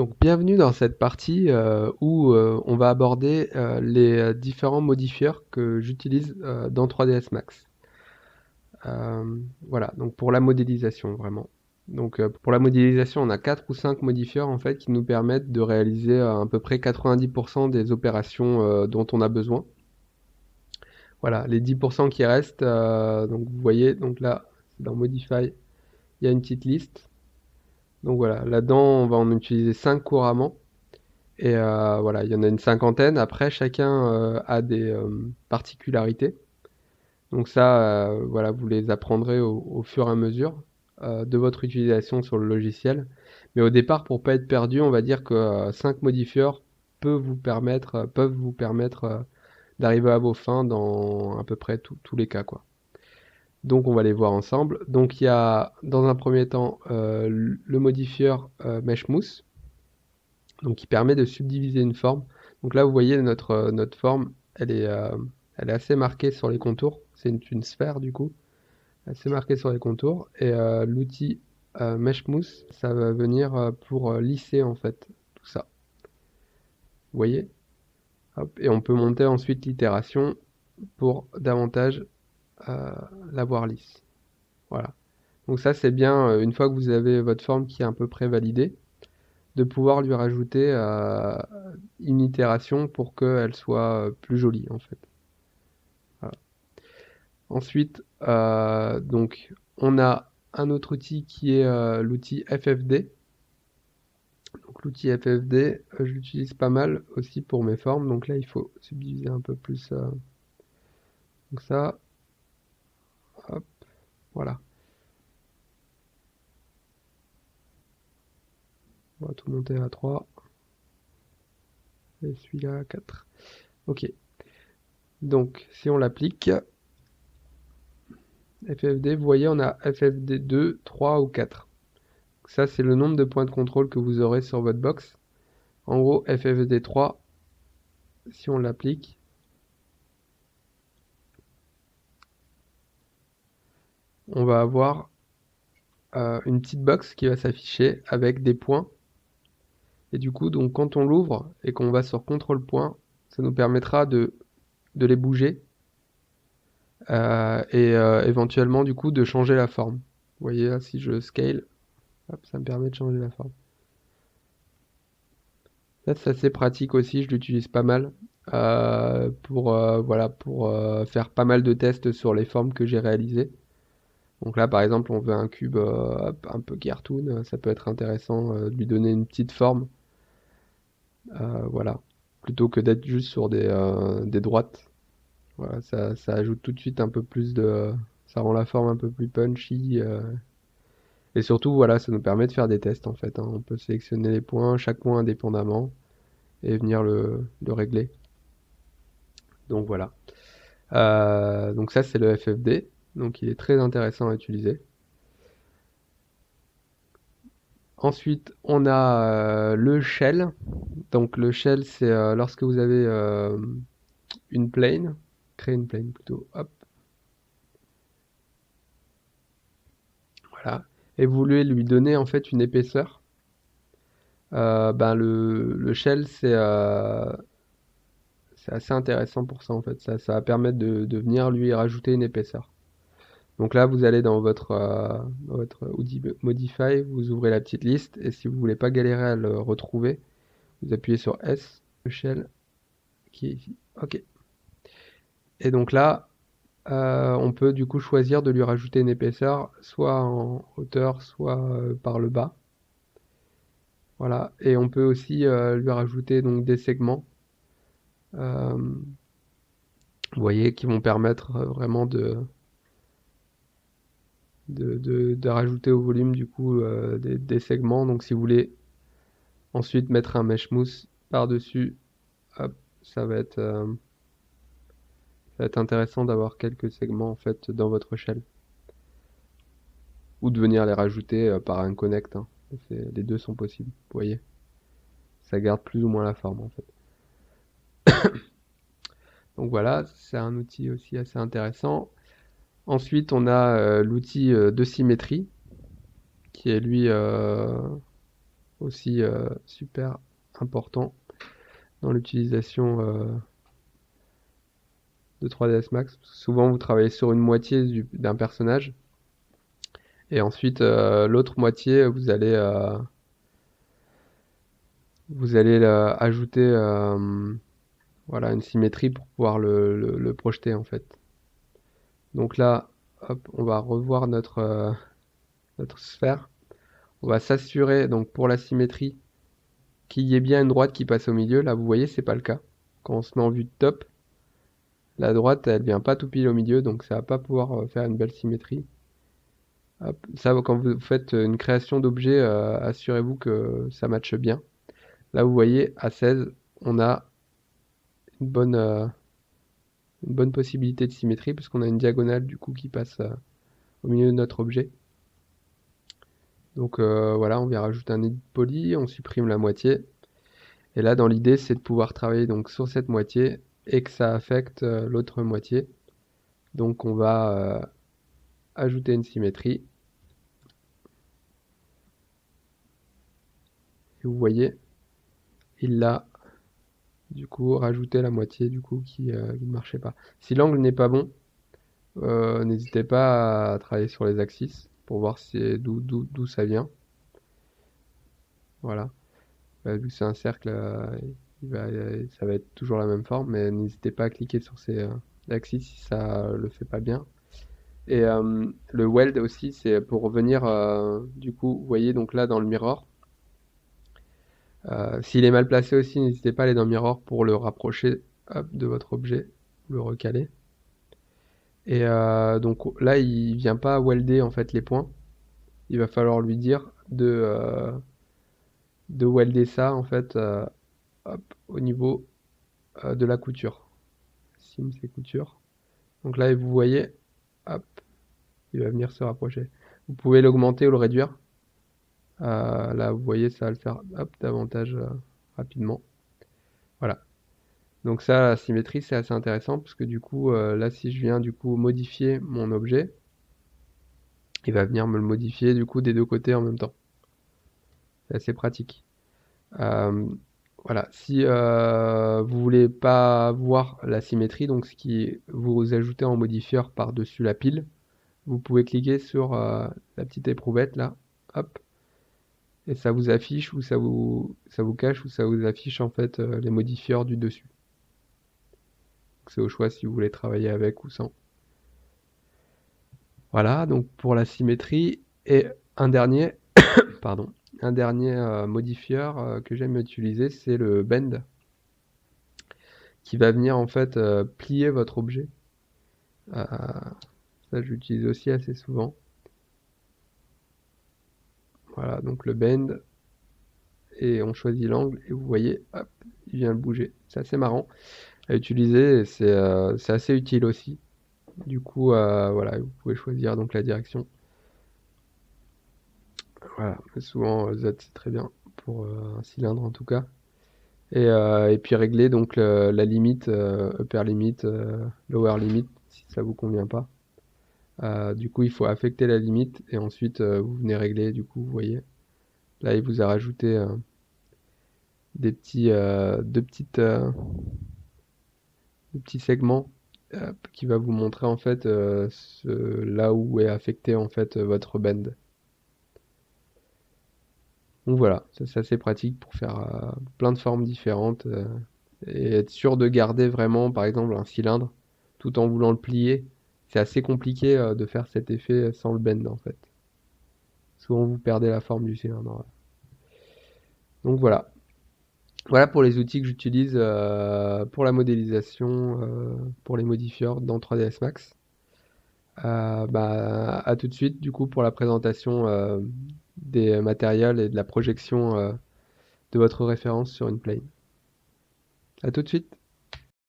Donc bienvenue dans cette partie où on va aborder les différents modifieurs que j'utilise dans 3ds Max. Voilà, donc pour la modélisation vraiment. Donc pour la modélisation, on a 4 ou 5 modifieurs en fait qui nous permettent de réaliser à peu près 90% des opérations dont on a besoin. Voilà, les 10% qui restent, donc vous voyez, donc là, dans Modify, il y a une petite liste. Donc voilà, là-dedans, on va en utiliser 5 couramment. Et voilà, il y en a une cinquantaine. Après, chacun a des particularités. Donc ça, voilà, vous les apprendrez au fur et à mesure de votre utilisation sur le logiciel. Mais au départ, pour pas être perdu, on va dire que 5 modifieurs peuvent vous permettre d'arriver à vos fins dans à peu près tous les cas, quoi. Donc on va les voir ensemble. Donc il y a dans un premier temps le modifieur Mesh Mousse, donc qui permet de subdiviser une forme. Donc là, vous voyez notre forme, elle est assez marquée sur les contours. C'est une sphère du coup, assez marquée sur les contours. Et l'outil Mesh Mousse, ça va venir pour lisser en fait tout ça. Vous voyez? Hop, et on peut monter ensuite l'itération pour davantage euh, l'avoir lisse. Voilà. Donc ça, c'est bien, une fois que vous avez votre forme qui est à peu près validée, de pouvoir lui rajouter une itération pour qu'elle soit plus jolie en fait. Voilà. Ensuite, donc on a un autre outil qui est l'outil FFD. Donc l'outil FFD, je l'utilise pas mal aussi pour mes formes. Donc là, il faut subdiviser un peu plus. Donc ça, hop, voilà. On va tout monter à 3 et celui-là à 4. Ok. Donc si on l'applique, FFD, vous voyez, on a FFD 2, 3 ou 4. Ça, c'est le nombre de points de contrôle que vous aurez sur votre box. En gros, FFD 3, si on l'applique, on va avoir une petite box qui va s'afficher avec des points. Et du coup, donc quand on l'ouvre et qu'on va sur contrôle point, ça nous permettra de les bouger et éventuellement du coup de changer la forme. Vous voyez là, si je scale, hop, ça me permet de changer la forme. Là, c'est assez pratique aussi, je l'utilise pas mal pour voilà pour faire pas mal de tests sur les formes que j'ai réalisées. Donc là, par exemple, on veut un cube un peu cartoon, ça peut être intéressant de lui donner une petite forme, voilà, plutôt que d'être juste sur des droites. Voilà, ça ajoute tout de suite un peu plus ça rend la forme un peu plus punchy, et surtout, voilà, ça nous permet de faire des tests en fait, hein. On peut sélectionner les points, chaque point indépendamment, et venir le régler. Donc voilà. Donc ça, c'est le FFD, donc il est très intéressant à utiliser. Ensuite, on a le shell. Donc le shell, c'est lorsque vous avez une plane, créer une plane plutôt, hop, voilà, et vous voulez lui donner en fait une épaisseur. Ben le shell, c'est assez intéressant pour ça en fait. Ça va permettre de venir lui rajouter une épaisseur. Donc là, vous allez dans votre outil Modify, vous ouvrez la petite liste, et si vous voulez pas galérer à le retrouver, vous appuyez sur S, le shell, qui est ici. Ok. Et donc là, on peut du coup choisir de lui rajouter une épaisseur, soit en hauteur, soit par le bas. Voilà. Et on peut aussi lui rajouter donc des segments, vous voyez, qui vont permettre vraiment de rajouter au volume du coup des segments. Donc si vous voulez ensuite mettre un mesh mousse par-dessus, hop, ça va être, euh, ça va être intéressant d'avoir quelques segments en fait dans votre shell. Ou de venir les rajouter par un connect, hein. Les deux sont possibles, vous voyez. Ça garde plus ou moins la forme en fait. Donc voilà, c'est un outil aussi assez intéressant. Ensuite, on a l'outil de symétrie, qui est lui aussi super important dans l'utilisation de 3ds Max. Souvent, vous travaillez sur une moitié d'un personnage, et ensuite l'autre moitié, vous allez ajouter voilà, une symétrie pour pouvoir le projeter en fait. Donc là, hop, on va revoir notre sphère. On va s'assurer donc pour la symétrie qu'il y ait bien une droite qui passe au milieu. Là, vous voyez, c'est pas le cas. Quand on se met en vue de top, la droite, elle vient pas tout pile au milieu, donc ça va pas pouvoir faire une belle symétrie. Hop, ça, quand vous faites une création d'objet, assurez-vous que ça matche bien. Là, vous voyez, à 16, on a une bonne possibilité de symétrie puisqu'on a une diagonale du coup qui passe au milieu de notre objet. Donc voilà, on vient rajouter un edit poly, on supprime la moitié. Et là, dans l'idée, c'est de pouvoir travailler donc sur cette moitié et que ça affecte l'autre moitié. Donc on va ajouter une symétrie. Et vous voyez, il l'a du coup rajouté la moitié du coup qui ne marchait pas. Si l'angle n'est pas bon, n'hésitez pas à travailler sur les axes pour voir d'où ça vient. Voilà. Vu que c'est un cercle, ça va être toujours la même forme, mais n'hésitez pas à cliquer sur ces axes si ça le fait pas bien. Et le weld aussi, c'est pour revenir, du coup, vous voyez donc là dans le mirror. S'il est mal placé aussi, n'hésitez pas à aller dans le mirror pour le rapprocher hop, de votre objet, le recaler. Et donc là, il vient pas welder en fait les points. Il va falloir lui dire de welder ça en fait hop, au niveau de la couture. Sim, c'est couture. Donc là, vous voyez, hop, il va venir se rapprocher. Vous pouvez l'augmenter ou le réduire. Là, vous voyez, ça va le faire hop, davantage rapidement. Voilà. Donc ça, la symétrie, c'est assez intéressant parce que du coup, là, si je viens du coup modifier mon objet, il va venir me le modifier du coup des deux côtés en même temps. C'est assez pratique. Euh, voilà. Si vous voulez pas voir la symétrie, donc ce qui vous ajoutez en modifieur par-dessus la pile, vous pouvez cliquer sur la petite éprouvette là, hop, et ça vous affiche ou ça vous cache ou ça vous affiche en fait les modifieurs du dessus. C'est au choix si vous voulez travailler avec ou sans. Voilà, donc pour la symétrie, et un dernier, pardon, un dernier modifieur que j'aime utiliser, c'est le bend, qui va venir en fait plier votre objet. Ça, j'utilise aussi assez souvent. Voilà, donc le bend, et on choisit l'angle, et vous voyez, hop, il vient le bouger. C'est assez marrant à utiliser, et c'est assez utile aussi. Du coup, voilà, vous pouvez choisir donc la direction. Voilà, souvent Z c'est très bien pour un cylindre en tout cas. Et puis régler donc la limite, upper limit, lower limit, si ça vous convient pas. Du coup, il faut affecter la limite et ensuite vous venez régler. Du coup, vous voyez, là, il vous a rajouté deux petits segments qui va vous montrer en fait là où est affecté en fait votre bend. Donc voilà, ça, c'est assez pratique pour faire plein de formes différentes et être sûr de garder vraiment, par exemple, un cylindre tout en voulant le plier. C'est assez compliqué de faire cet effet sans le bend en fait. Souvent vous perdez la forme du cylindre. Donc voilà. Voilà pour les outils que j'utilise pour la modélisation, pour les modifieurs dans 3ds Max. Bah, à tout de suite du coup pour la présentation des matériels et de la projection de votre référence sur une plane. À tout de suite.